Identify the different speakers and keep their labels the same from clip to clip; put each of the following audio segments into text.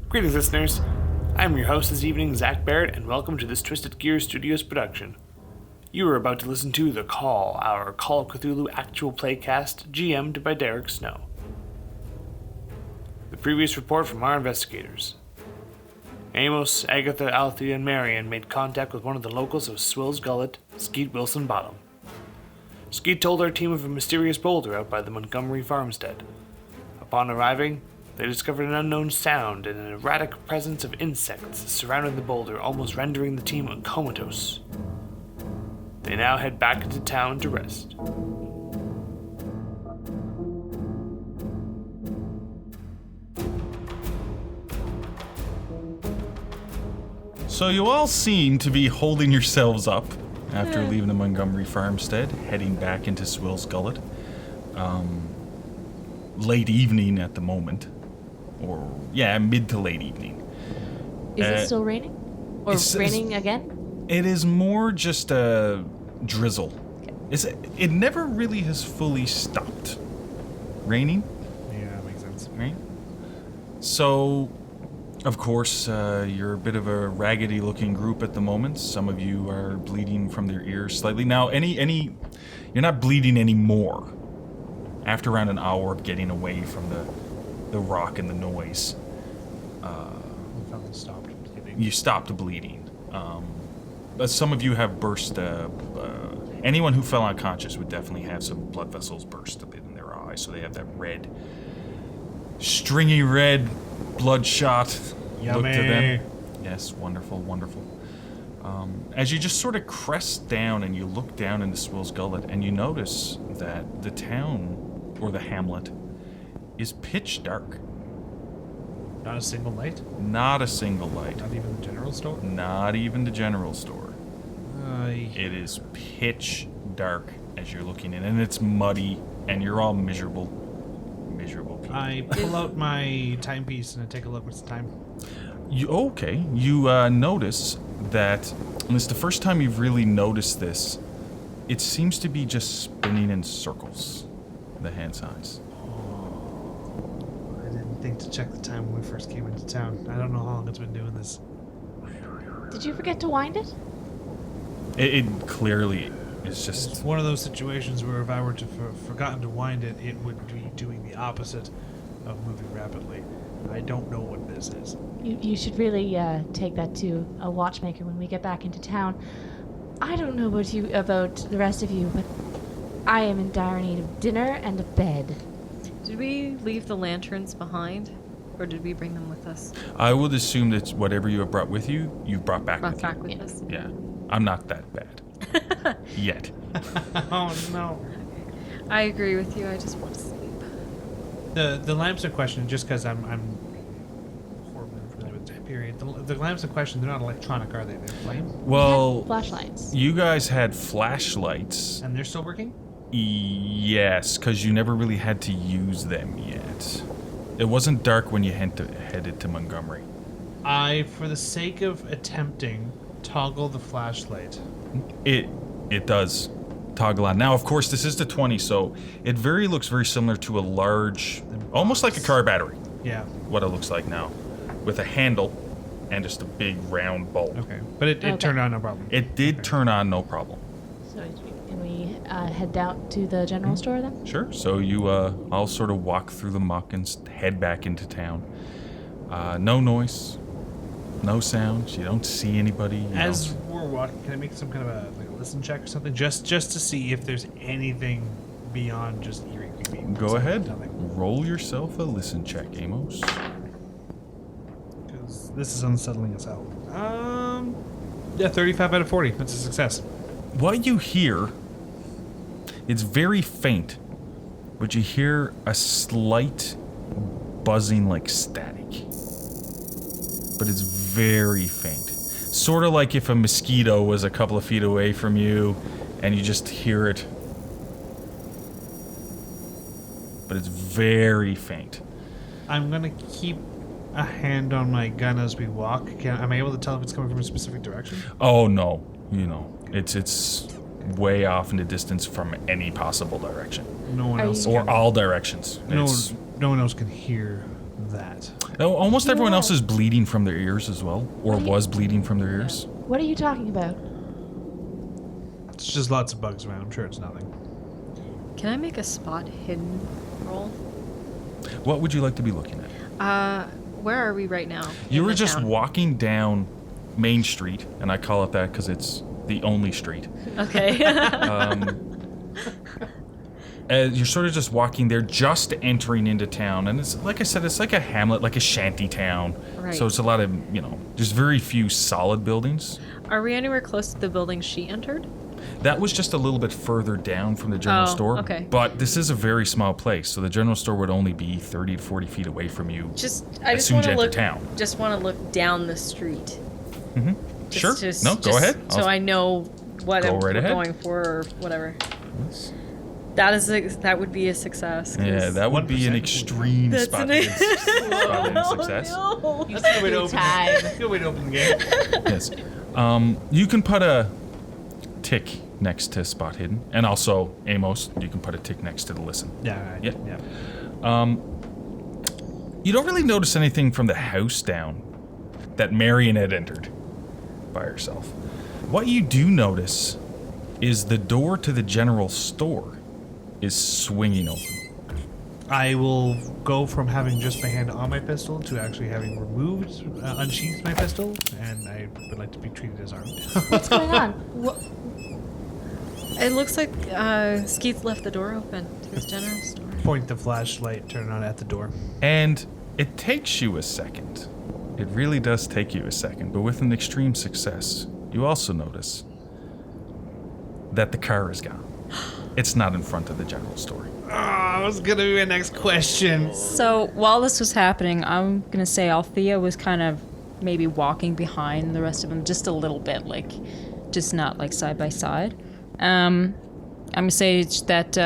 Speaker 1: Greetings, listeners. I'm your host this evening, Zach Barrett, and welcome to this Twisted Gear Studios production. You are about to listen to The Call, our Call of Cthulhu actual playcast, GM'd by Derek Snow. The previous report from our investigators. Amos, Agatha, Althea, and Marion made contact with one of the locals of Swill's Gullet, Skeet Wilson Bottom. Skeet told our team of a mysterious boulder out by the Montgomery Farmstead. Upon arriving, they discovered an unknown sound and an erratic presence of insects surrounding the boulder, almost rendering the team comatose. They now head back into town to rest.
Speaker 2: So you all seem to be holding yourselves up after leaving the Montgomery Farmstead, heading back into Swill's Gullet. Late evening at the moment. Mid to late evening.
Speaker 3: Is it still raining? Or raining again?
Speaker 2: It is more just a drizzle.
Speaker 3: Okay.
Speaker 2: It never really has fully stopped raining.
Speaker 1: Yeah, that makes sense.
Speaker 2: Right? So, of course, you're a bit of a raggedy-looking group at the moment. Some of you are bleeding from their ears slightly. Now, you're not bleeding anymore. After around an hour of getting away from the rock and the noise,
Speaker 1: Stopped bleeding.
Speaker 2: you stopped bleeding. But some of you have burst. Anyone who fell unconscious would definitely have some blood vessels burst a bit in their eyes, so they have that red, stringy red, bloodshot look to them. Yes, wonderful, wonderful. As you just sort of crest down and you look down into Swill's Gullet, and you notice that the town, or the hamlet, is pitch dark.
Speaker 1: Not a single light?
Speaker 2: Not a single light.
Speaker 1: Not even the general store?
Speaker 2: Not even the general store.
Speaker 1: Aye.
Speaker 2: It is pitch dark as you're looking in, and it's muddy, and you're all miserable people.
Speaker 4: I pull out my timepiece and I take a look. What's the time?
Speaker 2: You notice that, and it's the first time you've really noticed this, it seems to be just spinning in circles, the hand signs.
Speaker 4: I didn't think to check the time when we first came into town. I don't know how long it's been doing this.
Speaker 3: Did you forget to wind it?
Speaker 2: It clearly is just...
Speaker 4: It's one of those situations where if I were to forgotten to wind it, it would be doing the opposite of moving rapidly. I don't know what this is.
Speaker 3: You should really take that to a watchmaker when we get back into town. I don't know about the rest of you, but I am in dire need of dinner and a bed.
Speaker 5: Did we leave the lanterns behind, or did we bring them with us?
Speaker 2: I would assume that whatever you have brought with you, you've brought back with you.
Speaker 5: With us.
Speaker 2: Yeah. I'm not that bad. Yet.
Speaker 4: Oh no.
Speaker 5: I agree with you. I just want to sleep.
Speaker 4: The lamps in question, just because I'm horribly familiar with the time period. The lamps in question, they're not electronic, are they? They're flame,
Speaker 2: Well,
Speaker 3: Flashlights.
Speaker 2: you guys had flashlights.
Speaker 4: and they're still working.
Speaker 2: Yes, because you never really had to use them yet. It wasn't dark when you headed to Montgomery.
Speaker 4: I, for the sake of attempting, toggle the flashlight.
Speaker 2: It does toggle on. Now, of course, this is the 20, so it looks very similar to a large, almost like a car battery.
Speaker 4: Yeah.
Speaker 2: What it looks like now, with a handle and just a big round bulb.
Speaker 4: Okay. But it turned on no problem.
Speaker 2: It did turn on, no problem.
Speaker 3: So can we head down to the general store then?
Speaker 2: Sure. So you all sort of walk through the muck and head back into town. No noise, no sounds. You don't see anybody.
Speaker 4: As we're walking, can I make some kind of a listen check or something, just to see if there's anything beyond just eerie creepy?
Speaker 2: Go ahead.
Speaker 4: Nothing.
Speaker 2: Roll yourself a listen check, Amos.
Speaker 4: Because this is unsettling as hell. 35 out of 40. That's a success.
Speaker 2: What you hear, it's very faint, but you hear a slight buzzing like static. But it's very faint. Sort of like if a mosquito was a couple of feet away from you and you just hear it. But it's very faint.
Speaker 4: I'm going to keep a hand on my gun as we walk. Am I able to tell if it's coming from a specific direction?
Speaker 2: Oh, no. It's way off in the distance from any possible direction.
Speaker 4: No one else.
Speaker 2: Or all directions.
Speaker 4: No one else can hear that.
Speaker 2: Almost everyone
Speaker 3: Yeah.
Speaker 2: else is bleeding from their ears as well, or was bleeding from their ears.
Speaker 3: What are you talking about?
Speaker 4: It's just lots of bugs around. I'm sure it's nothing.
Speaker 5: Can I make a spot hidden roll?
Speaker 2: What would you like to be looking at?
Speaker 5: Where are we right now?
Speaker 2: You
Speaker 5: in
Speaker 2: were
Speaker 5: the
Speaker 2: just
Speaker 5: town?
Speaker 2: walking down Main Street, and I call it that because it's the only street.
Speaker 5: Okay.
Speaker 2: You're sort of just walking there, just entering into town, and it's like I said, it's like a hamlet, like a shanty town.
Speaker 5: Right.
Speaker 2: So it's a lot of, there's very few solid buildings.
Speaker 5: Are we anywhere close to the building she entered?
Speaker 2: That was just a little bit further down from the general
Speaker 5: Oh,
Speaker 2: store.
Speaker 5: okay.
Speaker 2: But this is a very small place, so the general store would only be 30 to 40 feet away from you.
Speaker 5: I
Speaker 2: As
Speaker 5: just
Speaker 2: soon
Speaker 5: want
Speaker 2: as
Speaker 5: to
Speaker 2: you enter
Speaker 5: look.
Speaker 2: town.
Speaker 5: Just want to look down the street.
Speaker 2: Sure. No, go ahead.
Speaker 5: So I know what
Speaker 2: Go
Speaker 5: I'm
Speaker 2: right ahead.
Speaker 5: going for, or whatever. That would be a success. 'cause-
Speaker 2: Yeah, that would be an
Speaker 4: 1%.
Speaker 2: extreme
Speaker 5: That's
Speaker 2: spot
Speaker 5: an-
Speaker 2: hidden success.
Speaker 5: Oh, no.
Speaker 4: That's a good way to open. Good way to open the game.
Speaker 2: Yes. You can put a tick next to spot hidden, and also Amos, you can put a tick next to the listen.
Speaker 4: Yeah.
Speaker 2: Yeah.
Speaker 4: Yeah.
Speaker 2: You don't really notice anything from the house down that Marion had entered by herself. What you do notice is the door to the general store is swinging open.
Speaker 4: I will go from having just my hand on my pistol to actually having removed, unsheathed my pistol, and I would like to be treated as armed.
Speaker 3: What's going on?
Speaker 5: It looks like Skeeth left the door open to his general store.
Speaker 4: Point the flashlight, turn it on at the door.
Speaker 2: And it takes you a second. It really does take you a second, but with an extreme success, you also notice that the car is gone. It's not in front of the general store.
Speaker 4: That was gonna be my next question.
Speaker 6: So while this was happening, I'm gonna say Althea was kind of maybe walking behind the rest of them just a little bit, like just not like side by side. I'm gonna say that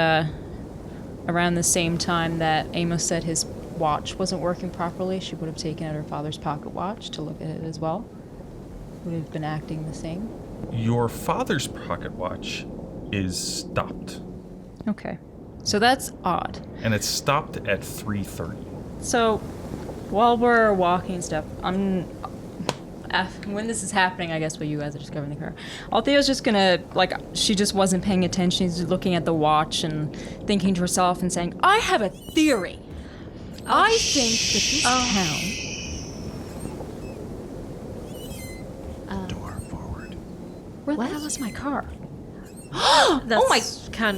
Speaker 6: around the same time that Amos said his watch wasn't working properly, she would have taken out her father's pocket watch to look at it as well. Would have been acting the same.
Speaker 2: Your father's pocket watch is stopped,
Speaker 6: Okay, so that's odd.
Speaker 2: and it's stopped at 3:30.
Speaker 6: So, while we're walking and stuff, when this is happening, I guess while you guys are discovering the car, Althea's just gonna, she just wasn't paying attention. She's looking at the watch and thinking to herself and saying, I have a theory. I think that this town...
Speaker 2: Door forward.
Speaker 6: Where
Speaker 3: What?
Speaker 6: the hell is my car?
Speaker 5: That's
Speaker 3: Oh my-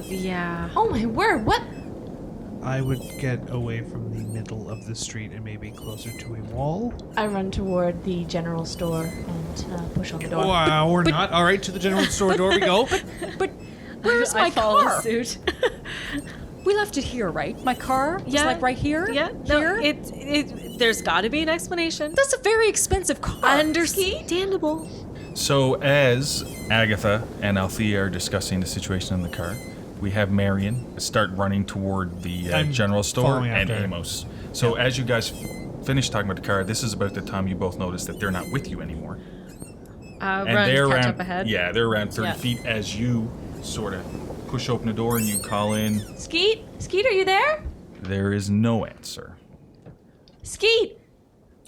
Speaker 5: yeah.
Speaker 3: Oh my word! What?
Speaker 4: I would get away from the middle of the street and maybe closer to a wall.
Speaker 3: I run toward the general store and push on the door.
Speaker 4: Or not. All right, to the general store door we go.
Speaker 6: But where's
Speaker 5: I
Speaker 6: my
Speaker 5: follow
Speaker 6: car?
Speaker 5: suit.
Speaker 6: We left it here, right? My car is
Speaker 5: Yeah.
Speaker 6: like right here?
Speaker 5: Yeah. No,
Speaker 6: Here?
Speaker 5: there's got to be an explanation.
Speaker 6: That's a very expensive car.
Speaker 5: Understandable.
Speaker 2: So as Agatha and Althea are discussing the situation in the car, we have Marion start running toward the
Speaker 4: I'm
Speaker 2: general store
Speaker 4: following
Speaker 2: and
Speaker 4: after.
Speaker 2: Amos. So as you guys finish talking about the car, this is about the time you both notice that they're not with you anymore.
Speaker 5: Run,
Speaker 2: they're
Speaker 5: catch
Speaker 2: around,
Speaker 5: up ahead.
Speaker 2: Yeah, they're around 30
Speaker 5: Yeah.
Speaker 2: feet as you sort of push open the door and you call in.
Speaker 3: Skeet, Skeet, are you there?
Speaker 2: There is no answer.
Speaker 3: Skeet.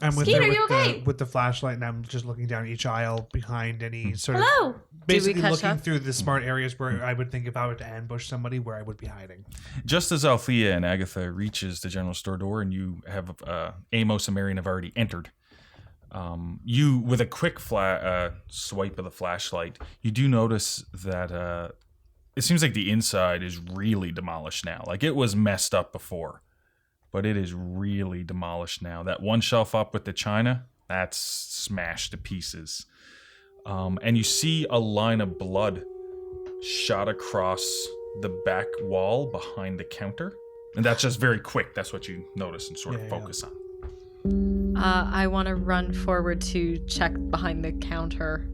Speaker 4: I'm with
Speaker 3: Skeet,
Speaker 4: her
Speaker 3: are you okay?
Speaker 4: with the flashlight, and I'm just looking down each aisle behind any sort
Speaker 3: Hello?
Speaker 4: of basically
Speaker 5: catch
Speaker 4: looking
Speaker 5: up?
Speaker 4: through the smart areas where I would think if I were to ambush somebody, where I would be hiding.
Speaker 2: Just as Althea and Agatha reaches the general store door and you have Amos and Marion have already entered, you, with a quick swipe of the flashlight, you do notice that it seems like the inside is really demolished now. Like it was messed up before, but it is really demolished now. That one shelf up with the china, that's smashed to pieces. And you see a line of blood shot across the back wall behind the counter. And that's just very quick. That's what you notice and sort of
Speaker 4: Yeah.
Speaker 2: focus on.
Speaker 5: I want to run forward to check behind the counter.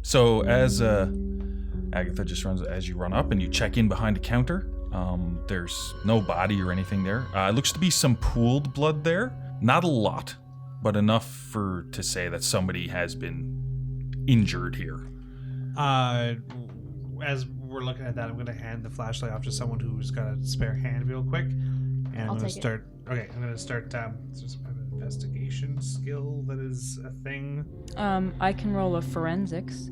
Speaker 2: So as Agatha just runs, as you run up and you check in behind the counter, there's no body or anything there. It looks to be some pooled blood there. Not a lot, but enough to say that somebody has been injured here.
Speaker 4: As we're looking at that, I'm going to hand the flashlight off to someone who's got a spare hand real quick, and I'm
Speaker 3: I'll
Speaker 4: going to
Speaker 3: take it.
Speaker 4: start Okay, I'm gonna start. Just have an investigation skill that is a thing.
Speaker 6: I can roll a forensics.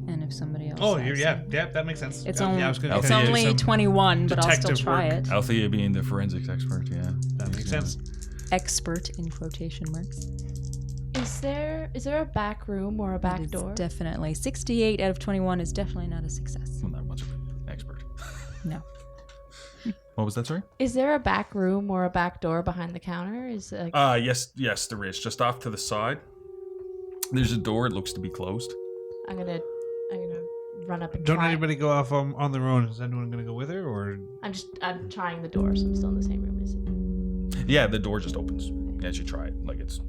Speaker 6: And if somebody else.
Speaker 4: Oh,
Speaker 6: has
Speaker 4: yeah,
Speaker 6: it.
Speaker 4: that makes sense.
Speaker 6: It's
Speaker 4: Yeah,
Speaker 6: only,
Speaker 4: I was gonna
Speaker 6: it's
Speaker 4: say
Speaker 6: only
Speaker 4: some
Speaker 6: 21, but I'll still
Speaker 4: detective
Speaker 6: try
Speaker 4: work.
Speaker 6: it.
Speaker 2: Althea being the forensics expert, yeah.
Speaker 4: That makes sense.
Speaker 6: Expert in quotation marks.
Speaker 3: Is there a back room or a back
Speaker 6: It is
Speaker 3: door?
Speaker 6: definitely 68 out of 21 is definitely not a success.
Speaker 2: Well, not much of an expert.
Speaker 6: No.
Speaker 2: What was that, sorry?
Speaker 3: Is there a back room or a back door behind the counter? Is like
Speaker 2: Yes, there is. Just off to the side, there's a door. It looks to be closed.
Speaker 3: I'm gonna run up and
Speaker 4: Don't
Speaker 3: try.
Speaker 4: anybody go off on their own. Is anyone gonna go with her, or
Speaker 3: I'm trying the door, so I'm still in the same room as it.
Speaker 2: Yeah, the door just opens as you try it. Like it's.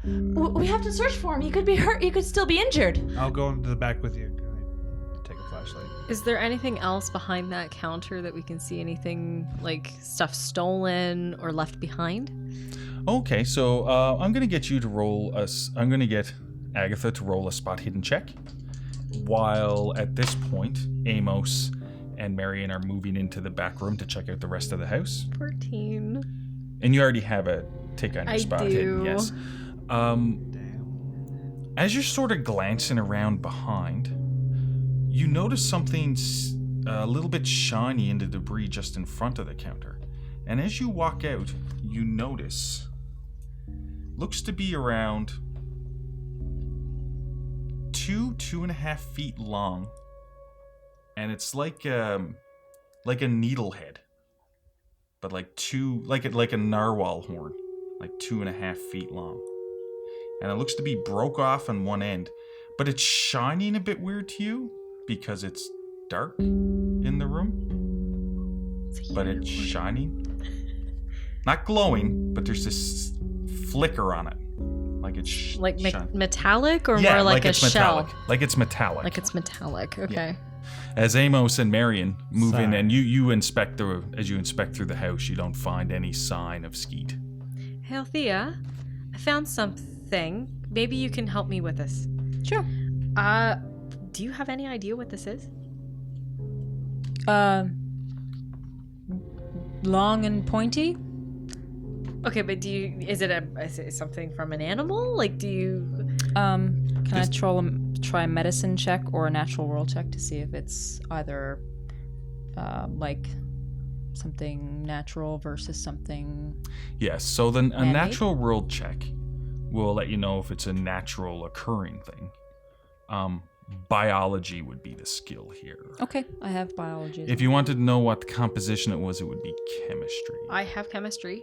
Speaker 3: We have to search for him. He could be hurt. He could still be injured.
Speaker 4: I'll go into the back with you. Can I take a flashlight?
Speaker 5: Is there anything else behind that counter that we can see? Anything like stuff stolen or left behind?
Speaker 2: Okay, so I'm gonna get you to roll I'm gonna get Agatha to roll a spot hidden check. While at this point, Amos and Marion are moving into the back room to check out the rest of the house.
Speaker 5: 14.
Speaker 2: And you already have a tick on your
Speaker 5: I
Speaker 2: spot
Speaker 5: do.
Speaker 2: hidden, yes. As you're sort of glancing around behind, you notice something a little bit shiny in the debris just in front of the counter. And as you walk out, you notice looks to be around 2.5 feet long, and it's like a needle head, but like a narwhal horn, like 2.5 feet long, and it looks to be broke off on one end, but it's shining a bit weird to you because it's dark in the room, but it's shining, not glowing, but there's this flicker on it. Like it's
Speaker 5: Like metallic or
Speaker 2: yeah,
Speaker 5: more like a
Speaker 2: it's
Speaker 5: shell?
Speaker 2: metallic. Like it's metallic.
Speaker 5: Like it's metallic. Okay.
Speaker 2: As Amos and Marion move in,
Speaker 4: Sorry.
Speaker 2: and you inspect through the house, you don't find any sign of Skeet.
Speaker 5: Hey, Althea, I found something. Maybe you can help me with this.
Speaker 6: Sure.
Speaker 5: Do you have any idea what this is?
Speaker 6: Long and pointy.
Speaker 5: Okay, but is it something from an animal? Like, do you...
Speaker 6: Can I try a medicine check or a natural world check to see if it's either like something natural versus something...
Speaker 2: Yes, so then a
Speaker 6: Man-made?
Speaker 2: natural world check will let you know if it's a natural occurring thing. Biology would be the skill here.
Speaker 6: Okay, I have biology.
Speaker 2: If you wanted to know what composition it would be chemistry.
Speaker 5: I have chemistry.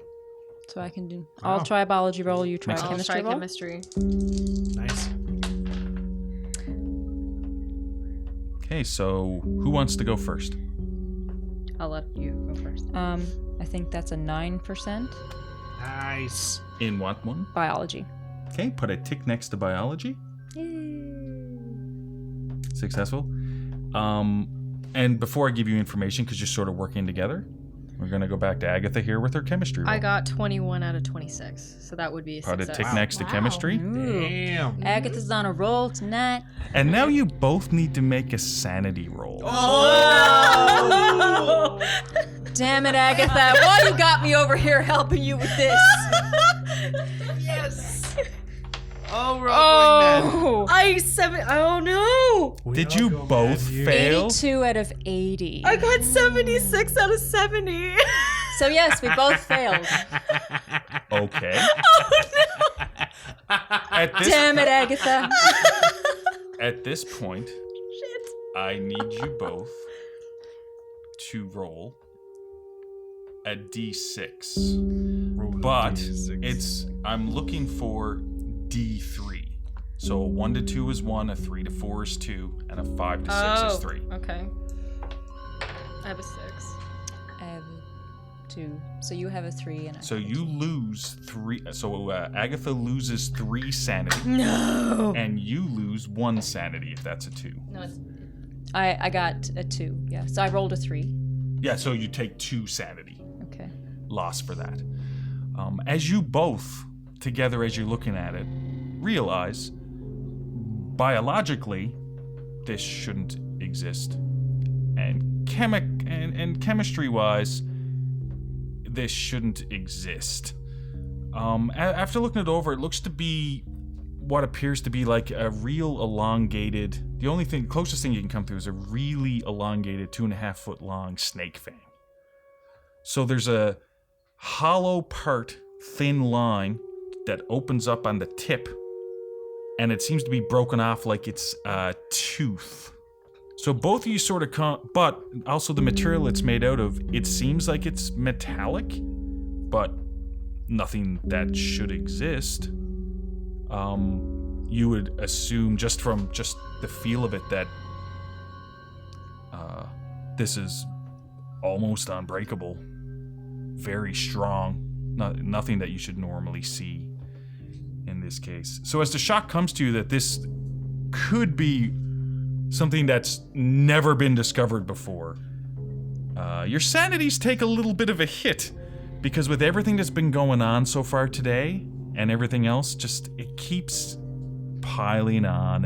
Speaker 6: So I can do...
Speaker 4: Wow.
Speaker 6: I'll try a biology roll, you try a
Speaker 5: I'll
Speaker 6: chemistry
Speaker 5: try
Speaker 6: roll.
Speaker 5: chemistry.
Speaker 4: Nice.
Speaker 2: Okay, so who wants to go first?
Speaker 5: I'll let you go first.
Speaker 6: I think that's a 9%
Speaker 4: Nice.
Speaker 2: In what one?
Speaker 6: biology.
Speaker 2: Okay, put a tick next to biology. Successful. And before I give you information, because you're sort of working together, we're going to go back to Agatha here with her chemistry roll.
Speaker 5: I got 21 out of 26, so that would be a
Speaker 2: Put a
Speaker 5: success.
Speaker 2: tick next to
Speaker 3: Wow.
Speaker 2: chemistry.
Speaker 6: Ooh.
Speaker 4: Damn.
Speaker 6: Agatha's on a roll tonight.
Speaker 2: And now you both need to make a sanity roll.
Speaker 6: Damn it, Agatha. Why you got me over here helping you with this?
Speaker 4: Oh, we're all going
Speaker 5: Oh no!
Speaker 4: mad.
Speaker 2: Did
Speaker 4: We
Speaker 2: you
Speaker 4: all go
Speaker 2: both
Speaker 4: mad here.
Speaker 2: fail?
Speaker 6: 82 out of 80.
Speaker 5: I got 76 out of 70.
Speaker 6: So yes, we both failed.
Speaker 2: Okay.
Speaker 6: Damn it, Agatha.
Speaker 2: At this point,
Speaker 5: Shit.
Speaker 2: I need you both to roll a d6.
Speaker 4: Roll a
Speaker 2: But
Speaker 4: D6.
Speaker 2: I'm looking for d3. So a 1 to 2 is 1, a 3 to 4 is 2, and a 5 to 6 is 3.
Speaker 5: Okay. I have a 6.
Speaker 6: I have a 2. So you have a 3 and I
Speaker 2: So
Speaker 6: have a
Speaker 2: you
Speaker 6: 2.
Speaker 2: lose 3. So Agatha loses 3 sanity.
Speaker 5: No!
Speaker 2: And you lose 1 sanity if that's a 2.
Speaker 3: No, it's
Speaker 6: I got a 2, yeah. So I rolled a 3.
Speaker 2: Yeah, so you take 2 sanity
Speaker 6: Okay.
Speaker 2: loss for that. As you both, together as you're looking at it, realize biologically this shouldn't exist. And chemistry-wise, this shouldn't exist. After looking it over, it looks to be what appears to be like a real elongated... The only thing, closest thing you can come through is a really elongated 2.5 foot long snake fang. So there's a hollow part, thin line that opens up on the tip, and it seems to be broken off like it's a tooth. So both of you sort of but also the material it's made out of, it seems like it's metallic, but nothing that should exist. You would assume just from just the feel of it that this is almost unbreakable, very strong, nothing that you should normally see in this case. So as the shock comes to you that this could be something that's never been discovered before, your sanities take a little bit of a hit, because with everything that's been going on so far today and everything else, just it keeps piling on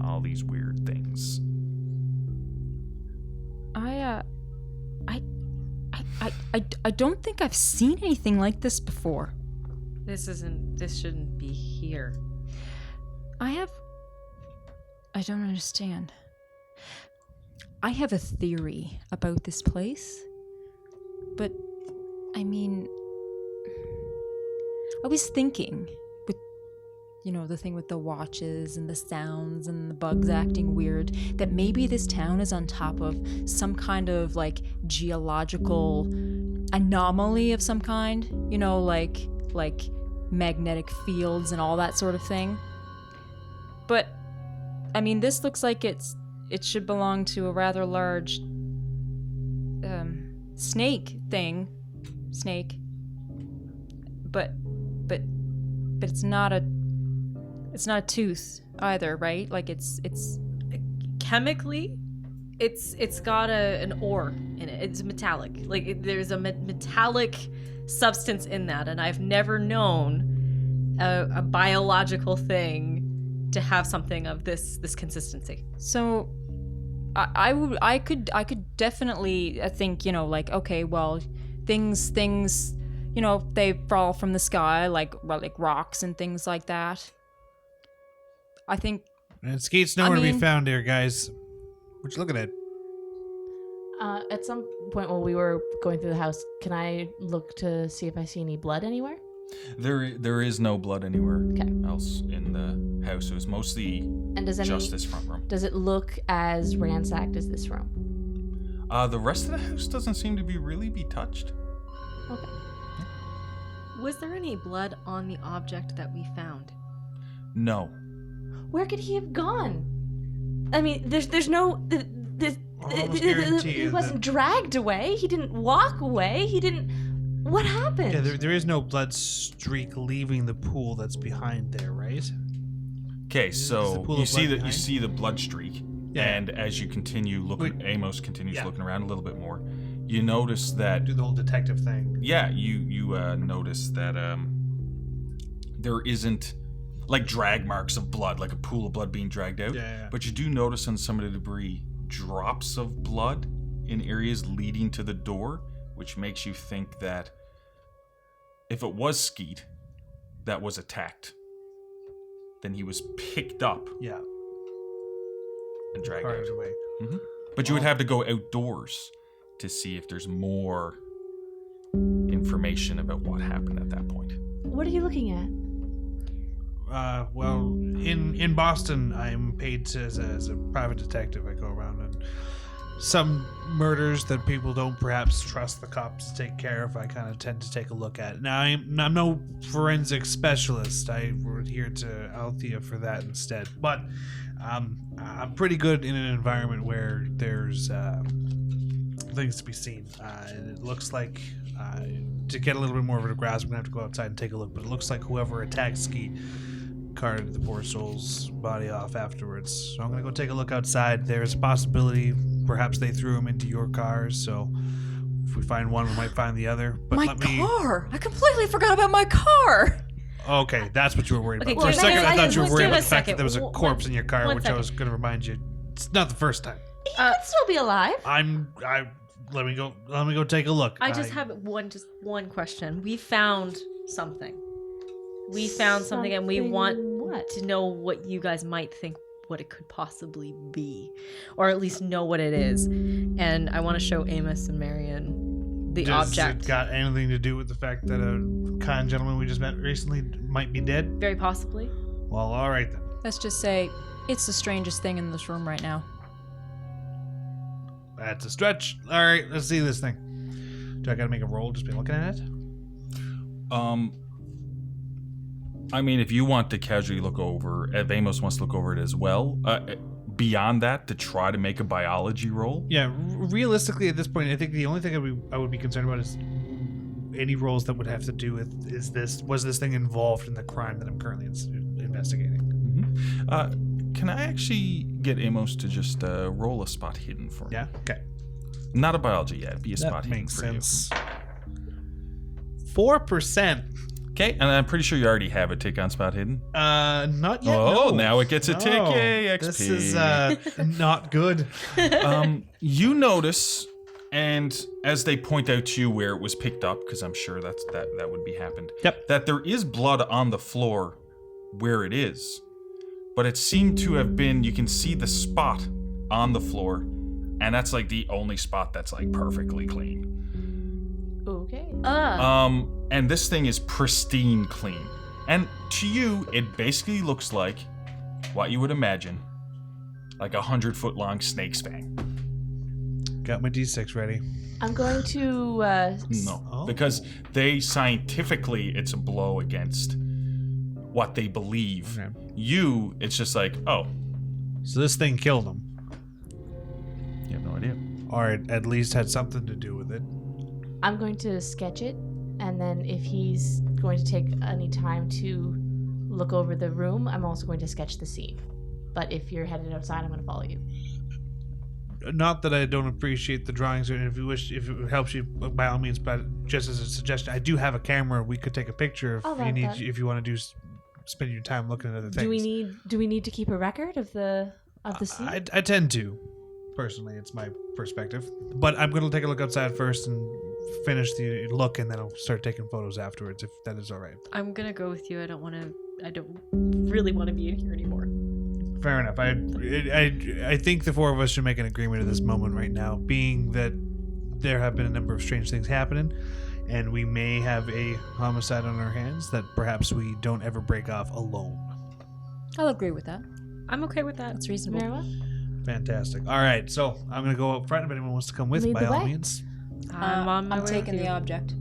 Speaker 2: all these weird things.
Speaker 6: I don't think I've seen anything like this before.
Speaker 5: This shouldn't be here.
Speaker 6: I don't understand. I have a theory about this place, but I mean, I was thinking with, the thing with the watches and the sounds and the bugs acting weird, that maybe this town is on top of some kind of like geological anomaly of some kind, like magnetic fields and all that sort of thing. But I mean, this looks like it should belong to a rather large snake, but it's not a tooth either, right? Like it's
Speaker 5: chemically, it's got an ore in it. It's metallic. Like there's a metallic substance in that, and I've never known a biological thing to have something of this consistency.
Speaker 6: So I could definitely think, okay, well, things they fall from the sky like rocks and things like that. I think.
Speaker 4: And Skeet's nowhere to be found here, guys. What you looking at?
Speaker 3: At some point while we were going through the house, can I look to see if I see any blood anywhere?
Speaker 2: There is no blood anywhere else in the house. It was mostly just this front room.
Speaker 3: Does it look as ransacked as this room?
Speaker 2: The rest of the house doesn't seem to really be touched.
Speaker 3: Okay.
Speaker 5: Was there any blood on the object that we found?
Speaker 2: No.
Speaker 3: Where could he have gone? I mean, there's no... He wasn't dragged away. He didn't walk away. He didn't... What happened?
Speaker 4: Yeah, there is no blood streak leaving the pool that's behind there, right?
Speaker 2: Okay, so you see the blood streak, and as you continue looking, Amos continues looking around a little bit more. You notice that
Speaker 4: do the whole detective thing.
Speaker 2: Yeah, you notice that there isn't like drag marks of blood, like a pool of blood being dragged out.
Speaker 4: Yeah.
Speaker 2: But you do notice on some of the debris drops of blood in areas leading to the door, which makes you think that if it was Skeet that was attacked, then he was picked up and dragged out.
Speaker 4: Away.
Speaker 2: Mm-hmm. But you would have to go outdoors to see if there's more information about what happened at that point.
Speaker 3: What are you looking at?
Speaker 4: Well, in Boston, I'm paid as a private detective. I go around and some murders that people don't perhaps trust the cops to take care of, I kind of tend to take a look at. Now, I'm no forensic specialist. I adhere to Althea for that instead. But I'm pretty good in an environment where there's things to be seen. And it looks like, to get a little bit more of a grasp, I'm going to have to go outside and take a look. But it looks like whoever attacked Skeet carted the poor soul's body off afterwards. So I'm going to go take a look outside. There's a possibility perhaps they threw him into your cars, so if we find one, we might find the other. But
Speaker 6: my car! I completely forgot about my car!
Speaker 4: Okay, that's what you were worried about.
Speaker 5: Okay,
Speaker 4: For a second, I thought you were worried about the fact
Speaker 5: second.
Speaker 4: that there was a corpse in your car,
Speaker 5: One
Speaker 4: which
Speaker 5: second.
Speaker 4: I was going to remind you, it's not the first time.
Speaker 3: He could still be alive.
Speaker 4: I'm let me go take a look.
Speaker 5: I just have one question. We found something. We found something, and we want
Speaker 3: what?
Speaker 5: to know what you guys might think what it could possibly be, or at least know what it is. And I want to show Amos and Marion the
Speaker 4: Does
Speaker 5: object.
Speaker 4: it got anything to do with the fact that a kind gentleman we just met recently might be dead?
Speaker 5: Very possibly.
Speaker 4: Well, all right then.
Speaker 6: Let's just say it's the strangest thing in this room right now.
Speaker 4: That's a stretch. All right, let's see this thing. Do I gotta make a roll just by looking at it?
Speaker 2: I mean, if you want to casually look over, if Amos wants to look over it as well, beyond that, to try to make a biology roll.
Speaker 4: Yeah, realistically at this point, I think the only thing I would be concerned about is any rolls that would have to do with was this thing involved in the crime that I'm currently investigating?
Speaker 2: Can I actually get Amos to just roll a spot hidden for me?
Speaker 4: Yeah. Okay.
Speaker 2: Not a biology yet. Be a spot
Speaker 4: That
Speaker 2: hidden
Speaker 4: makes
Speaker 2: for
Speaker 4: sense. 4%.
Speaker 2: you. Okay, and I'm pretty sure you already have a tick on spot hidden.
Speaker 4: Not yet.
Speaker 2: Oh,
Speaker 4: no.
Speaker 2: now it gets a tick. Yay, XP.
Speaker 4: This is not good.
Speaker 2: You notice, and as they point out to you where it was picked up, because I'm sure that would be happened.
Speaker 4: Yep.
Speaker 2: That there is blood on the floor where it is, but it seemed to have been. You can see the spot on the floor, and that's like the only spot that's like perfectly clean.
Speaker 3: Okay.
Speaker 2: And this thing is pristine clean, and to you, it basically looks like what you would imagine, like a 100-foot-long snake's fang.
Speaker 4: Got my D6 ready.
Speaker 3: I'm going to.
Speaker 2: No,
Speaker 4: Oh.
Speaker 2: because they scientifically, it's a blow against what they believe.
Speaker 4: Okay.
Speaker 2: You, it's just like, oh,
Speaker 4: So this thing killed him,
Speaker 2: you have no idea.
Speaker 4: or it at least had something to do with it.
Speaker 3: I'm going to sketch it, and then if he's going to take any time to look over the room, I'm also going to sketch the scene. But if you're headed outside, I'm going to follow you.
Speaker 4: Not that I don't appreciate the drawings, and if it helps you, by all means. But just as a suggestion, I do have a camera. We could take a picture
Speaker 3: I'll
Speaker 4: if you
Speaker 3: write
Speaker 4: need.
Speaker 3: that.
Speaker 4: If you want to spend your time looking at other things.
Speaker 3: Do we need to keep a record of the scene?
Speaker 4: I tend to, personally. It's my perspective. But I'm going to take a look outside first and finish the look, and then I'll start taking photos afterwards, if that is all right.
Speaker 5: I'm gonna go with you. I don't really want to be in here anymore.
Speaker 4: Fair enough. I think the four of us should make an agreement at this moment right now, being that there have been a number of strange things happening, and we may have a homicide on our hands that perhaps we don't ever break off alone.
Speaker 6: I'll agree with that.
Speaker 5: I'm okay with that.
Speaker 6: That's reasonable.
Speaker 3: Marilla?
Speaker 4: Fantastic. All right, so I'm going to go up front if anyone wants to come with,
Speaker 3: Lead
Speaker 4: by
Speaker 3: the
Speaker 4: all
Speaker 3: way.
Speaker 4: means.
Speaker 5: I'm on my
Speaker 6: I'm
Speaker 5: way
Speaker 6: taking
Speaker 5: with
Speaker 6: the
Speaker 5: you.
Speaker 6: object.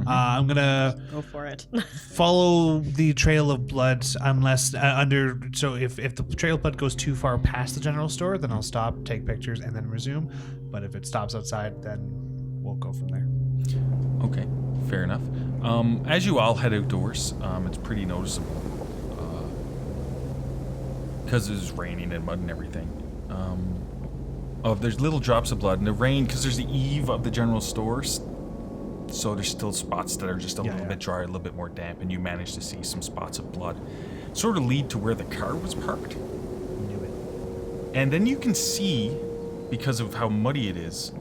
Speaker 4: I'm going to
Speaker 5: Go for it.
Speaker 4: follow the trail of blood unless so if the trail of blood goes too far past the general store, then I'll stop, take pictures, and then resume. But if it stops outside, then we'll go from there.
Speaker 2: Okay, fair enough. As you all head outdoors, it's pretty noticeable because it's raining and mud and everything. There's little drops of blood in the rain because there's the eve of the general stores, so there's still spots that are just a little bit dry, a little bit more damp, and you manage to see some spots of blood sort of lead to where the car was parked.
Speaker 4: Knew it.
Speaker 2: And then you can see, because of how muddy it is,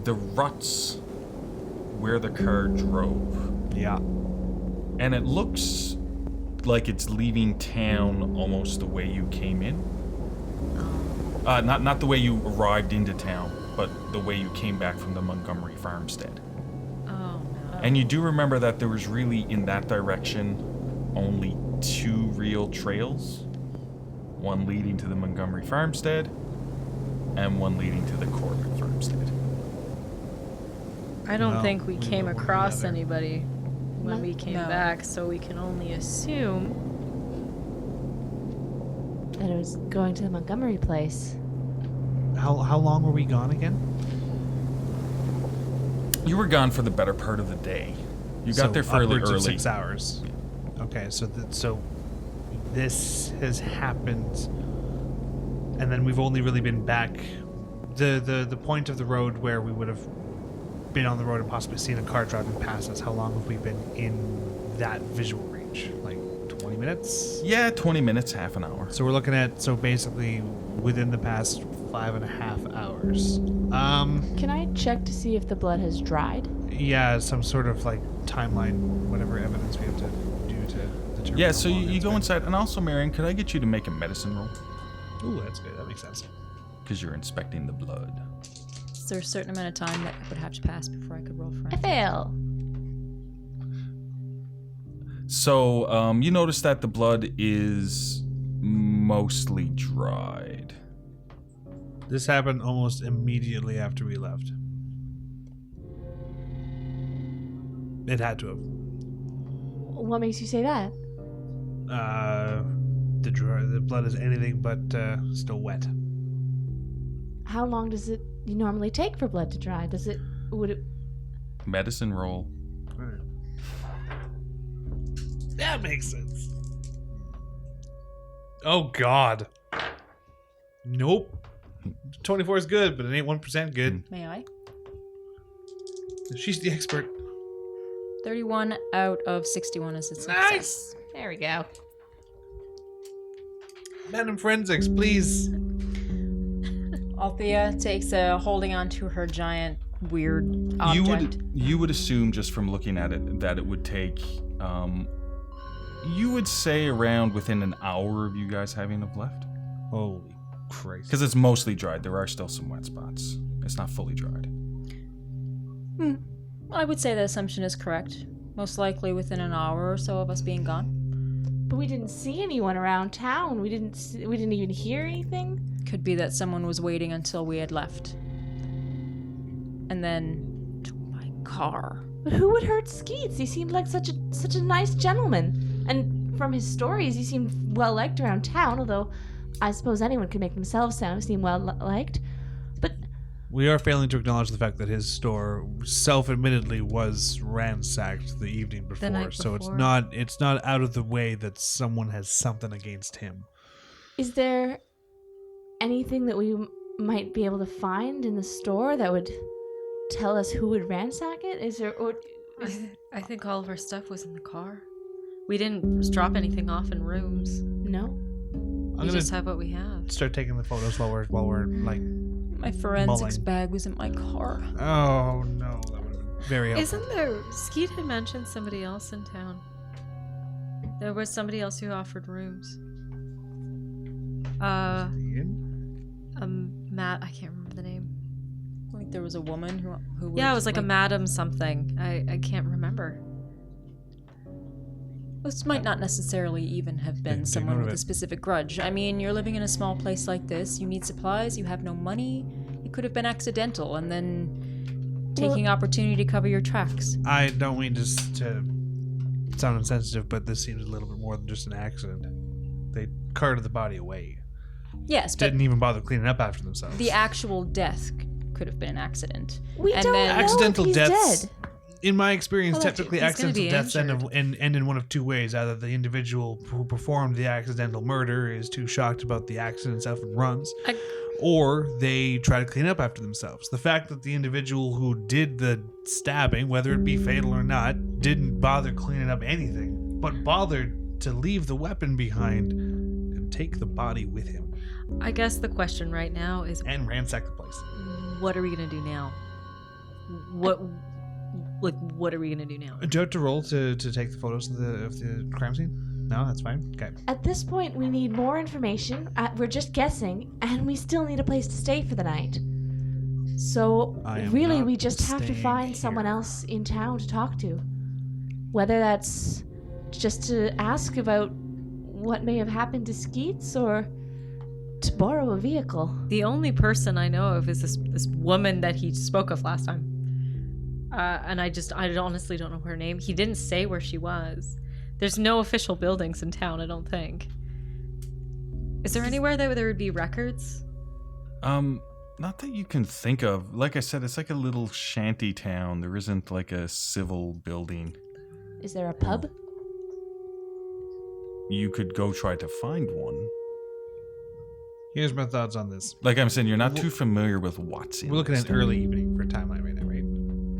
Speaker 2: the ruts where the car drove.
Speaker 4: Yeah.
Speaker 2: And it looks like it's leaving town almost the way you came in. Not the way you arrived into town, but the way you came back from the Montgomery Farmstead.
Speaker 5: Oh no.
Speaker 2: And you do remember that there was really, in that direction, only two real trails. One leading to the Montgomery Farmstead, and one leading to the Corbin Farmstead.
Speaker 5: I don't
Speaker 4: Well,
Speaker 5: think we
Speaker 4: we
Speaker 5: came
Speaker 4: went one or the
Speaker 5: across
Speaker 4: other.
Speaker 5: anybody when
Speaker 3: No.
Speaker 5: we came
Speaker 6: No.
Speaker 5: back, so we can only assume.
Speaker 3: That it was going to the Montgomery place.
Speaker 4: How long were we gone again?
Speaker 2: You were gone for the better part of the day. You got
Speaker 4: So
Speaker 2: there fairly
Speaker 4: upwards
Speaker 2: early.
Speaker 4: of 6 hours. Okay, so so this has happened, and then we've only really been back the point of the road where we would have been on the road and possibly seen a car driving past us. How long have we been in that visual range? Like 20 minutes?
Speaker 2: Yeah, 20 minutes, half an hour.
Speaker 4: So we're looking at, so basically within the past 5.5 hours.
Speaker 3: Can I check to see if the blood has dried?
Speaker 4: Yeah, some sort of like timeline, whatever evidence we have to do to determine.
Speaker 2: Yeah,
Speaker 4: how
Speaker 2: so
Speaker 4: long
Speaker 2: you
Speaker 4: it's
Speaker 2: go
Speaker 4: been.
Speaker 2: inside. And also, Marion, could I get you to make a medicine roll?
Speaker 4: Ooh, that's good. That makes sense.
Speaker 2: Because you're inspecting the blood.
Speaker 6: Is there a certain amount of time that would have to pass before I could roll for
Speaker 3: I
Speaker 6: it?
Speaker 3: fail.
Speaker 2: So, you notice that the blood is mostly dried.
Speaker 4: This happened almost immediately after we left. It had to have.
Speaker 3: What makes you say that?
Speaker 4: The blood is anything but still wet.
Speaker 3: How long does it normally take for blood to dry? Would it?
Speaker 2: Medicine roll.
Speaker 4: That makes sense. Oh God. Nope. 24 is good, but it ain't 1% good.
Speaker 6: May I?
Speaker 4: She's the expert.
Speaker 6: 31 out of 61 is a success.
Speaker 4: Nice.
Speaker 3: There we go.
Speaker 4: Madam Forensics, please.
Speaker 6: Althea takes a holding on to her giant weird object.
Speaker 2: You would assume just from looking at it that it would take, you would say around within an hour of you guys having it left.
Speaker 4: Holy Christ.
Speaker 2: Because it's mostly dried. There are still some wet spots. It's not fully dried.
Speaker 6: I would say the assumption is correct. Most likely within an hour or so of us being gone.
Speaker 3: But we didn't see anyone around town. We didn't even hear anything.
Speaker 6: Could be that someone was waiting until we had left. And then took my car.
Speaker 3: But who would hurt Skeets? He seemed like such a nice gentleman. And from his stories, he seemed well liked around town, although I suppose anyone could make themselves seem well liked. But
Speaker 4: We are failing to acknowledge the fact that his store self-admittedly was ransacked the evening before.
Speaker 5: night
Speaker 4: So
Speaker 5: before.
Speaker 4: it's not out of the way that someone has something against him.
Speaker 3: is there anything that we might be able to find in the store that would tell us who would ransack it? Is there
Speaker 5: I think all of our stuff was in the car. We didn't drop anything off in rooms.
Speaker 3: no?
Speaker 4: I'm
Speaker 5: We
Speaker 4: gonna
Speaker 5: just have what we have.
Speaker 4: start taking the photos while we're like.
Speaker 6: My forensics
Speaker 4: Mulling.
Speaker 6: bag was in my car.
Speaker 4: Oh no, that would have been very helpful.
Speaker 5: Isn't there... Skeet had mentioned somebody else in town. There was somebody else who offered rooms. Matt... I can't remember the name.
Speaker 6: I think there was a woman who
Speaker 5: Yeah, it
Speaker 6: would,
Speaker 5: was like a madam something. I can't remember.
Speaker 6: This might not necessarily even have been
Speaker 4: Take
Speaker 6: someone
Speaker 4: note of
Speaker 6: with a
Speaker 4: it.
Speaker 6: specific grudge. I mean, you're living in a small place like this, you need supplies, you have no money. It could have been accidental, and then taking opportunity to cover your tracks.
Speaker 4: I don't mean to sound insensitive, but this seems a little bit more than just an accident. They carted the body away.
Speaker 6: Yes, but
Speaker 4: Didn't even bother cleaning up after themselves.
Speaker 6: the actual death could have been an accident.
Speaker 3: We
Speaker 6: And
Speaker 3: don't
Speaker 6: then-
Speaker 3: know
Speaker 4: accidental
Speaker 3: if he's
Speaker 4: deaths.
Speaker 3: dead.
Speaker 4: In my experience,
Speaker 5: Well,
Speaker 4: typically
Speaker 5: he's gonna be
Speaker 4: accidental deaths
Speaker 5: injured.
Speaker 4: end in one of two ways. Either the individual who performed the accidental murder is too shocked about the accident itself and runs, or they try to clean up after themselves. The fact that the individual who did the stabbing, whether it be fatal or not, didn't bother cleaning up anything, but bothered to leave the weapon behind and take the body with him
Speaker 5: I guess the question right now is,
Speaker 4: and ransack the place.
Speaker 5: what are we gonna do now? What are we gonna do now?
Speaker 4: Do you have to roll to take the photos of the crime scene? No, that's fine. Okay.
Speaker 3: At this point, we need more information. We're just guessing, and we still need a place to stay for the night. So,
Speaker 4: I am
Speaker 3: really,
Speaker 4: not
Speaker 3: we just have to
Speaker 4: staying
Speaker 3: find someone
Speaker 4: here.
Speaker 3: else in town to talk to. Whether that's just to ask about what may have happened to Skeets or to borrow a vehicle.
Speaker 5: The only person I know of is this woman that he spoke of last time. And I honestly don't know her name. He didn't say where she was. There's no official buildings in town, I don't think. Is there anywhere that there would be records?
Speaker 2: Not that you can think of. Like I said, it's like a little shanty town. There isn't like a civil building.
Speaker 3: Is there a pub?
Speaker 2: You could go try to find one.
Speaker 4: Here's my thoughts on this.
Speaker 2: Like I'm saying, you're not too familiar with what's in
Speaker 4: We're looking
Speaker 2: this
Speaker 4: at
Speaker 2: town.
Speaker 4: early evening for a timeline right now, right?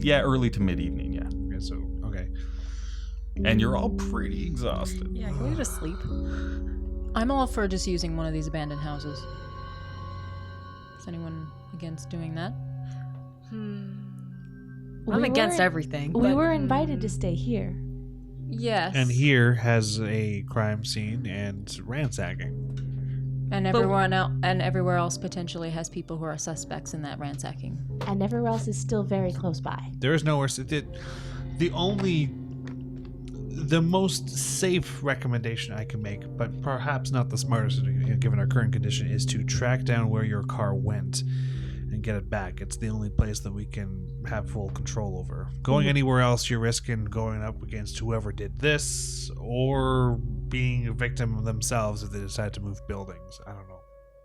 Speaker 2: Yeah, early to mid-evening, yeah.
Speaker 4: Okay, so, okay.
Speaker 2: And you're all pretty exhausted.
Speaker 5: Yeah, can we just sleep?
Speaker 6: I'm all for just using one of these abandoned houses. Is anyone against doing that?
Speaker 5: I'm against everything.
Speaker 3: We
Speaker 5: but-
Speaker 3: were invited to stay here.
Speaker 6: Yes.
Speaker 4: And here has a crime scene and ransacking.
Speaker 6: And everywhere else potentially has people who are suspects in that ransacking.
Speaker 3: And everywhere else is still very close by.
Speaker 4: There is nowhere. The most safe recommendation I can make, but perhaps not the smartest given our current condition, is to track down where your car went and get it back. It's the only place that we can have full control over. Going anywhere else, you're risking going up against whoever did this or being a victim themselves if they decide to move buildings. I don't know.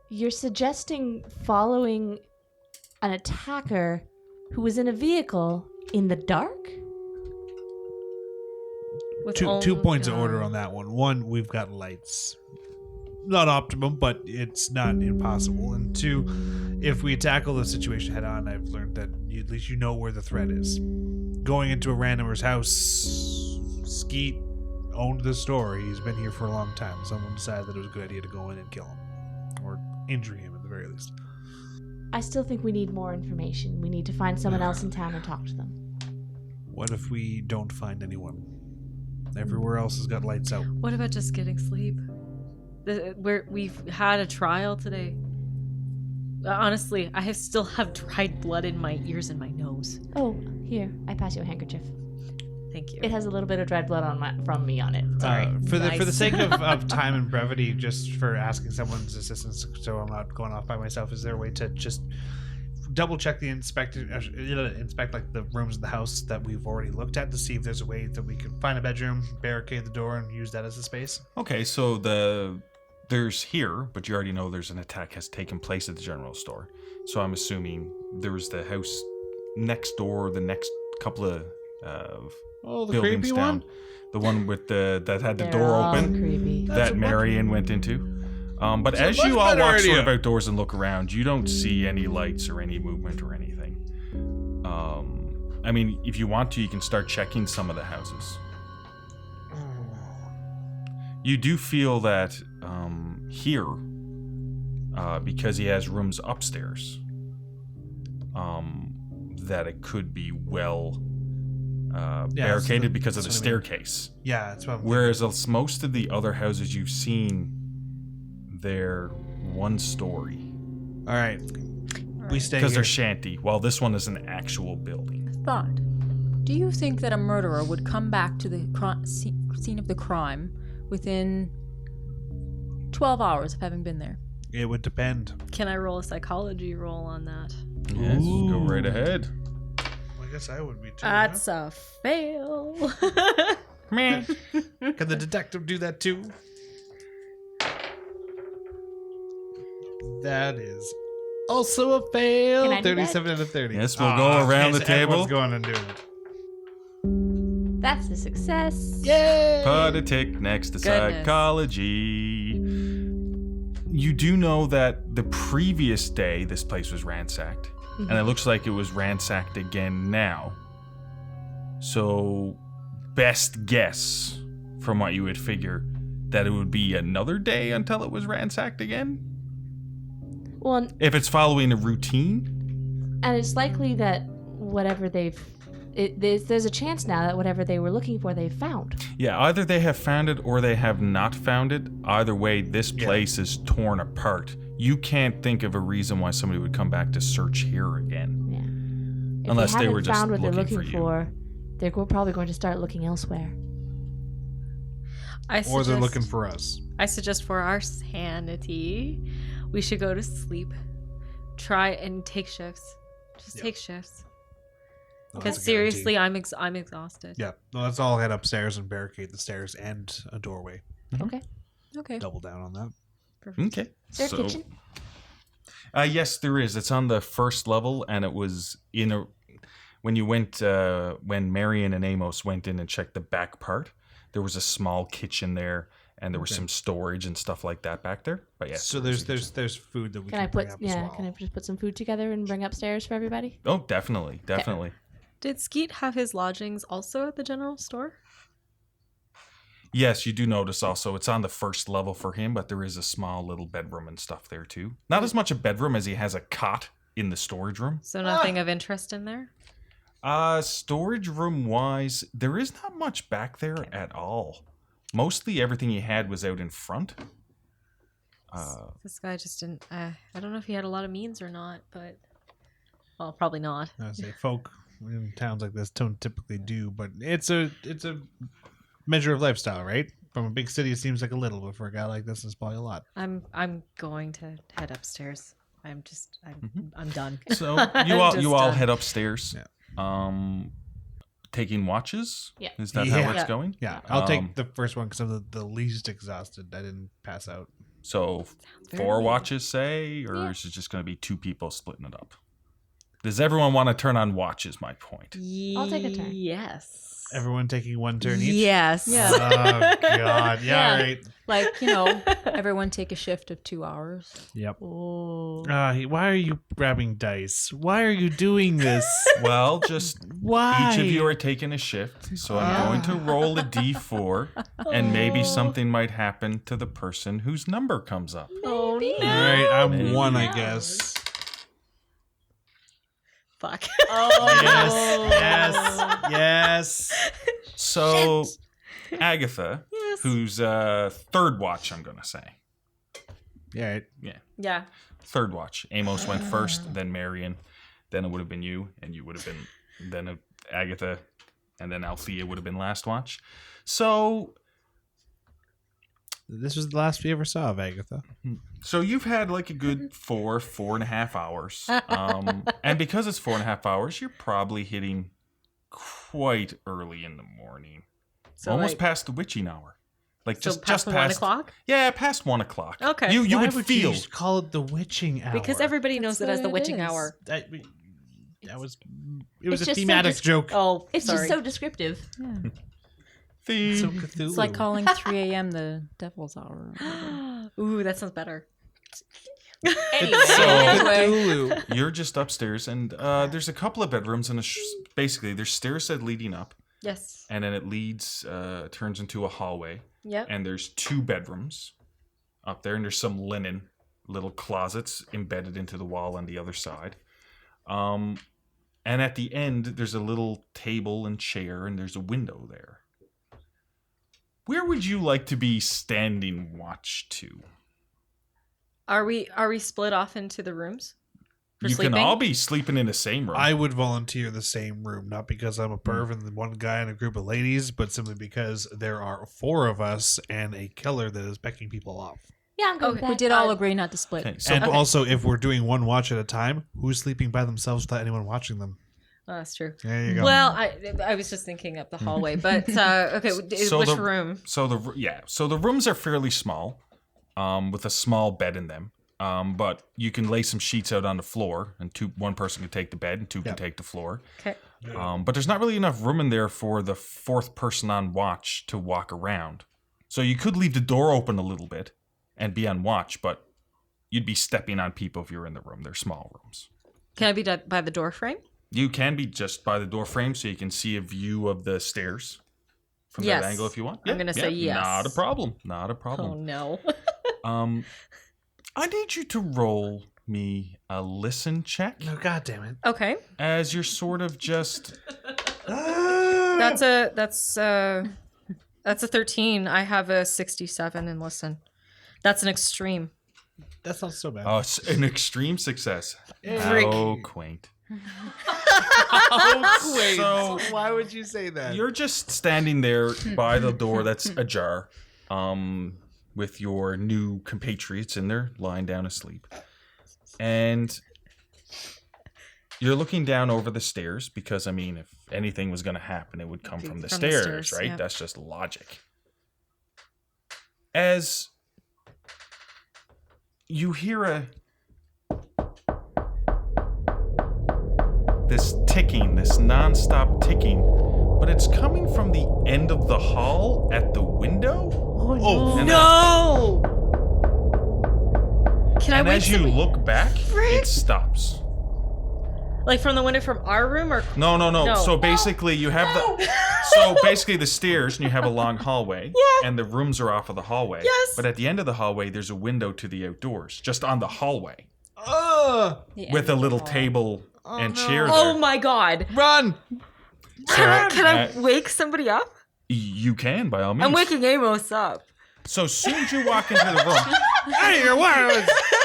Speaker 3: You're suggesting following an attacker who was in a vehicle in the dark?
Speaker 5: with
Speaker 4: Two points of
Speaker 5: yeah.
Speaker 4: order on that one. One, we've got lights. Not optimum, but it's not impossible. And two, if we tackle the situation head on, I've learned that at least you know where the threat is. Going into a randomer's house, Skeet owned the store. He's been here for a long time. Someone decided that it was a good idea to go in and kill him. Or injure him at the very least.
Speaker 3: I still think we need more information. We need to find someone else in town and talk to them.
Speaker 4: What if we don't find anyone? Everywhere else has got lights out.
Speaker 5: What about just getting sleep? We've had a trial today. Honestly, I still have dried blood in my ears and my nose.
Speaker 3: Oh, here, I pass you a handkerchief.
Speaker 5: Thank you.
Speaker 3: It has a little bit of dried blood from me on it. Sorry.
Speaker 4: For the
Speaker 5: Nice.
Speaker 4: sake of time and brevity, just for asking someone's assistance, so I'm not going off by myself, is there a way to just double check inspect like the rooms in the house that we've already looked at to see if there's a way that we can find a bedroom, barricade the door, and use that as a space?
Speaker 2: Okay, so there's here, but you already know there's an attack has taken place at the general store. So I'm assuming there was the house next door, the next couple of
Speaker 4: The
Speaker 2: buildings
Speaker 4: creepy
Speaker 2: down.
Speaker 4: one?
Speaker 2: The one with that had the
Speaker 3: They're
Speaker 2: door
Speaker 3: all
Speaker 2: open
Speaker 3: creepy.
Speaker 2: that Marion went into. But
Speaker 4: That's a
Speaker 2: as
Speaker 4: much
Speaker 2: you all
Speaker 4: better
Speaker 2: walk sort
Speaker 4: idea.
Speaker 2: of outdoors and look around, you don't see any lights or any movement or anything. I mean, if you want to, you can start checking some of the houses. You do feel that here, because he has rooms upstairs, that it could be well barricaded because of the
Speaker 4: that's what I mean.
Speaker 2: staircase.
Speaker 4: Yeah, that's what I'm
Speaker 2: Whereas most of the other houses you've seen, they're one story.
Speaker 4: All right. We stay
Speaker 2: Because
Speaker 4: here.
Speaker 2: they're shanty, while this one is an actual building.
Speaker 6: Thought. Do you think that a murderer would come back to the scene of the crime within 12 hours of having been there?
Speaker 4: It would depend.
Speaker 5: Can I roll a psychology roll on that?
Speaker 2: Yes, go right ahead.
Speaker 4: I guess I would be too.
Speaker 5: That's a fail.
Speaker 2: Meh.
Speaker 4: Can the detective do that too? That is also a fail.
Speaker 3: Can I do that?
Speaker 4: 37 out of 30.
Speaker 2: Yes, we'll go around the table.
Speaker 4: Everyone's going and doing it.
Speaker 3: That's a success.
Speaker 4: Yay!
Speaker 2: Put a tick next to
Speaker 5: Goodness.
Speaker 2: psychology. You do know that the previous day this place was ransacked, and it looks like it was ransacked again now. So, best guess from what you would figure that it would be another day until it was ransacked again?
Speaker 3: Well,
Speaker 2: If it's following a routine?
Speaker 3: and it's likely that whatever there's a chance now that whatever they were looking for, they've found.
Speaker 2: Yeah, either they have found it or they have not found it. Either way, this place is torn apart. You can't think of a reason why somebody would come back to search here again.
Speaker 3: Yeah. If
Speaker 2: Unless they
Speaker 3: haven't
Speaker 2: were just
Speaker 3: found what they're
Speaker 2: looking
Speaker 3: looking
Speaker 2: for you.
Speaker 3: they're probably going to start looking elsewhere.
Speaker 4: Or they're looking for us.
Speaker 5: I suggest for our sanity, we should go to sleep. Try and take shifts. Just take shifts. Because
Speaker 4: That's a guarantee.
Speaker 5: seriously, I'm exhausted.
Speaker 4: Yeah. No, let's all head upstairs and barricade the stairs and a doorway.
Speaker 3: Okay.
Speaker 6: Okay.
Speaker 4: Double down on that.
Speaker 2: Okay.
Speaker 3: Is there a kitchen?
Speaker 2: Yes, there is. It's on the first level, and it was in a. When you went, when Marion and Amos went in and checked the back part, there was a small kitchen there, and there was some storage and stuff like that back there. But yes,
Speaker 4: So there's food that we
Speaker 3: Can
Speaker 4: can
Speaker 3: I
Speaker 4: bring
Speaker 3: put
Speaker 4: up as well.
Speaker 3: can I just put some food together and bring upstairs for everybody?
Speaker 2: Oh, definitely.
Speaker 5: Did Skeet have his lodgings also at the general store?
Speaker 2: Yes, you do notice also it's on the first level for him, but there is a small little bedroom and stuff there too. Not as much a bedroom as he has a cot in the storage room.
Speaker 5: So nothing of interest in there?
Speaker 2: Storage room wise, there is not much back there at all. Mostly everything he had was out in front.
Speaker 5: This guy just didn't. I don't know if he had a lot of means or not, but well, probably not.
Speaker 4: I say folk in towns like this don't typically do, but it's a measure of lifestyle, right? From a big city, it seems like a little, but for a guy like this, it's probably a lot.
Speaker 5: I'm going to head upstairs. I'm done.
Speaker 2: So you all
Speaker 5: done.
Speaker 2: head upstairs.
Speaker 4: Yeah.
Speaker 2: Taking watches?
Speaker 3: Yeah.
Speaker 2: Is that how
Speaker 4: Yeah.
Speaker 2: it's going?
Speaker 4: Yeah, I'll take the first one because I'm the least exhausted. I didn't pass out.
Speaker 2: So
Speaker 5: very
Speaker 2: 4
Speaker 5: neat.
Speaker 2: watches, say, or is it just going to be 2 people splitting it up? Does everyone want to turn on watches? My point.
Speaker 3: I'll take a turn.
Speaker 5: Yes.
Speaker 4: Everyone taking one turn each?
Speaker 5: Yes.
Speaker 6: Yeah.
Speaker 4: Oh, God. Yeah,
Speaker 6: Yeah.
Speaker 4: all right.
Speaker 6: Like, everyone take a shift of 2 hours.
Speaker 4: Yep.
Speaker 5: Oh.
Speaker 4: Why are you grabbing dice? Why are you doing this?
Speaker 2: Well, just
Speaker 4: Why?
Speaker 2: each of you are taking a shift, so I'm going to roll a d4, and maybe something might happen to the person whose number comes up.
Speaker 5: Oh no.
Speaker 4: All right, I'm
Speaker 2: Maybe.
Speaker 4: one, I guess.
Speaker 5: Fuck.
Speaker 4: Yes.
Speaker 2: So, Agatha,
Speaker 5: Yes.
Speaker 2: who's third watch, I'm going to say.
Speaker 4: Yeah, right.
Speaker 5: Yeah.
Speaker 2: Third watch. Amos went first, then Marion, then it would have been you, and you would have been then Agatha, and then Althea would have been last watch. So
Speaker 4: This was the last we ever saw of Agatha.
Speaker 2: you've had like a good 4.5 hours. And because it's 4.5 hours, you're probably hitting quite early in the morning.
Speaker 5: So
Speaker 2: Almost
Speaker 5: like,
Speaker 2: past the witching hour. Like
Speaker 5: so
Speaker 2: just
Speaker 5: past the 1 o'clock?
Speaker 2: Yeah, past 1 o'clock.
Speaker 5: Okay.
Speaker 2: You
Speaker 4: Why
Speaker 2: would feel.
Speaker 4: you call it the witching hour?
Speaker 5: Because everybody knows it as the
Speaker 3: what it
Speaker 5: witching
Speaker 3: is.
Speaker 5: hour.
Speaker 4: It was a
Speaker 3: It's just so
Speaker 4: thematic joke.
Speaker 5: Oh,
Speaker 3: It's
Speaker 5: sorry.
Speaker 3: just so descriptive.
Speaker 6: Yeah.
Speaker 2: Theme.
Speaker 4: So Cthulhu.
Speaker 6: It's like calling 3 a.m. the devil's hour.
Speaker 5: Ooh, that sounds better.
Speaker 3: Anyway,
Speaker 2: So-
Speaker 4: Cthulhu.
Speaker 2: You're just upstairs, and there's a couple of bedrooms, and basically there's stairs that leading up,
Speaker 5: Yes.
Speaker 2: and then it leads, turns into a hallway,
Speaker 5: Yep.
Speaker 2: and there's 2 bedrooms up there, and there's some linen, little closets embedded into the wall on the other side. And at the end, there's a little table and chair, and there's a window there. Where would you like to be standing watch to?
Speaker 5: Are we split off into the rooms? For
Speaker 2: You
Speaker 5: sleeping?
Speaker 2: can all be sleeping in the same room.
Speaker 4: I would volunteer the same room, not because I'm a perv and one guy and a group of ladies, but simply because there are 4 of us and a killer that is pecking people off.
Speaker 3: yeah, I'm good with
Speaker 5: Okay.
Speaker 3: that.
Speaker 6: We did all agree not to split.
Speaker 2: Okay, so
Speaker 4: And also, if we're doing one watch at a time, who's sleeping by themselves without anyone watching them?
Speaker 5: Oh, that's true.
Speaker 4: There you go.
Speaker 5: Well, I was just thinking up the hallway, but okay,
Speaker 2: So
Speaker 5: which
Speaker 2: the-
Speaker 5: room?
Speaker 2: So the rooms are fairly small, with a small bed in them. But you can lay some sheets out on the floor, and one person can take the bed, and 2 can
Speaker 4: Yep.
Speaker 2: take the floor.
Speaker 5: Okay.
Speaker 2: But there's not really enough room in there for the 4th person on watch to walk around. So you could leave the door open a little bit and be on watch, but you'd be stepping on people if you're in the room. They're small rooms.
Speaker 5: Can I be by the door frame?
Speaker 2: You can be just by the door frame, so you can see a view of the stairs from
Speaker 5: Yes.
Speaker 2: that angle if you want.
Speaker 5: I'm gonna say yes.
Speaker 2: Not a problem. Not a
Speaker 5: Oh
Speaker 2: problem.
Speaker 5: no.
Speaker 2: I need you to roll me a listen check
Speaker 4: no, God damn it.
Speaker 5: Okay.
Speaker 2: as you're sort of just.
Speaker 5: That's a 13. I have a 67 in listen. That's an extreme.
Speaker 4: That's not so bad.
Speaker 2: Oh, it's an extreme success.
Speaker 5: Frick.
Speaker 2: How quaint.
Speaker 4: Wait,
Speaker 2: So-
Speaker 4: why would you say that?
Speaker 2: You're just standing there by the door that's ajar, with your new compatriots in there lying down asleep. And you're looking down over the stairs because, I mean, if anything was going to happen, it would come from the stairs, right?
Speaker 5: yeah.
Speaker 2: That's just logic. As you hear this ticking, this nonstop ticking, but it's coming from the end of the hall at the window.
Speaker 4: Oh,
Speaker 5: No. Can I
Speaker 2: And
Speaker 5: wait
Speaker 2: as you
Speaker 5: till
Speaker 2: look back,
Speaker 5: Frick.
Speaker 2: it stops.
Speaker 5: like from the window from our room or
Speaker 2: No.
Speaker 5: No.
Speaker 2: So basically, you have the. So basically the stairs, and you have a long hallway.
Speaker 5: Yeah.
Speaker 2: And the rooms are off of the hallway.
Speaker 5: Yes.
Speaker 2: But at the end of the hallway, there's a window to the outdoors, just on the hallway.
Speaker 6: The
Speaker 2: With
Speaker 6: end
Speaker 2: a
Speaker 6: of the
Speaker 2: little
Speaker 6: hall.
Speaker 2: table and chair there.
Speaker 5: Oh my god.
Speaker 4: Run!
Speaker 2: So,
Speaker 5: Can I wake somebody up?
Speaker 2: You can, by all means.
Speaker 5: I'm waking Amos up.
Speaker 2: So soon as you walk into the room,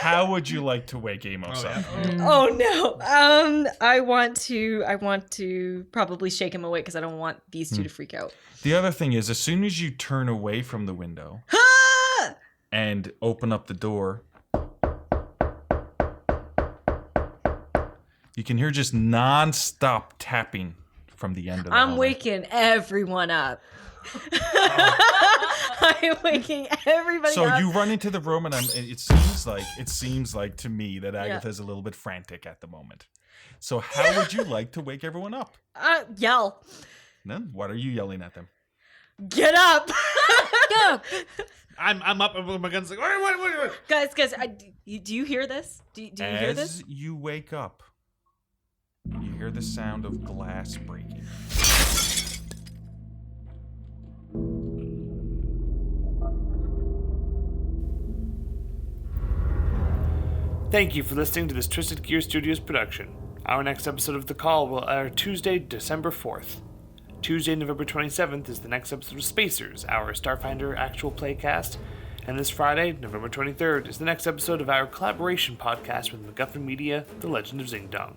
Speaker 2: how would you like to wake Amos up?
Speaker 5: Oh no. I want to probably shake him awake because I don't want these two to freak out.
Speaker 2: The other thing is, as soon as you turn away from the window
Speaker 5: Ah!
Speaker 2: and open up the door, you can hear just non-stop tapping from the end of the
Speaker 5: I'm
Speaker 2: hallway.
Speaker 5: waking everyone up. I'm waking everybody
Speaker 2: So
Speaker 5: up.
Speaker 2: you run into the room, and it seems like to me that Agatha's a little bit frantic at the moment. So how would you like to wake everyone up?
Speaker 5: Yell.
Speaker 2: Then what are you yelling at them?
Speaker 5: Get up.
Speaker 6: Go!
Speaker 4: I'm up with my guns like, what?
Speaker 5: Guys, do you hear this? Do you hear this?
Speaker 2: As you wake up, you hear the sound of glass breaking.
Speaker 1: Thank you for listening to this Twisted Gear Studios production. Our next episode of The Call will air Tuesday, December 4th. Tuesday, November 27th is the next episode of Spacers, our Starfinder actual playcast. And this Friday, November 23rd, is the next episode of our collaboration podcast with MacGuffin Media, The Legend of Zing Dong.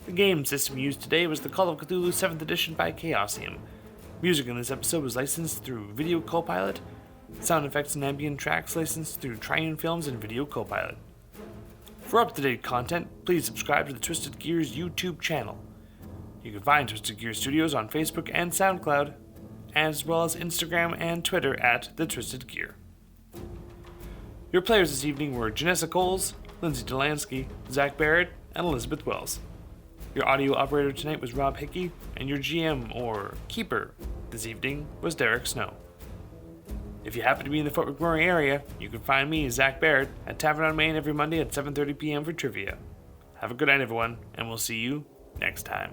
Speaker 1: The game system used today was the Call of Cthulhu 7th edition by Chaosium. Music in this episode was licensed through Video Copilot. Sound effects and ambient tracks licensed through Triune Films and Video Copilot. For up-to-date content, please subscribe to the Twisted Gears YouTube channel. You can find Twisted Gears Studios on Facebook and SoundCloud, as well as Instagram and Twitter at The Twisted Gear. Your players this evening were Janessa Coles, Lindsay Delansky, Zach Barrett, and Elizabeth Wells. Your audio operator tonight was Rob Hickey, and your GM, or Keeper, this evening was Derek Snow. If you happen to be in the Fort McMurray area, you can find me, Zach Barrett, at Tavern on Main every Monday at 7:30 p.m. for trivia. Have a good night, everyone, and we'll see you next time.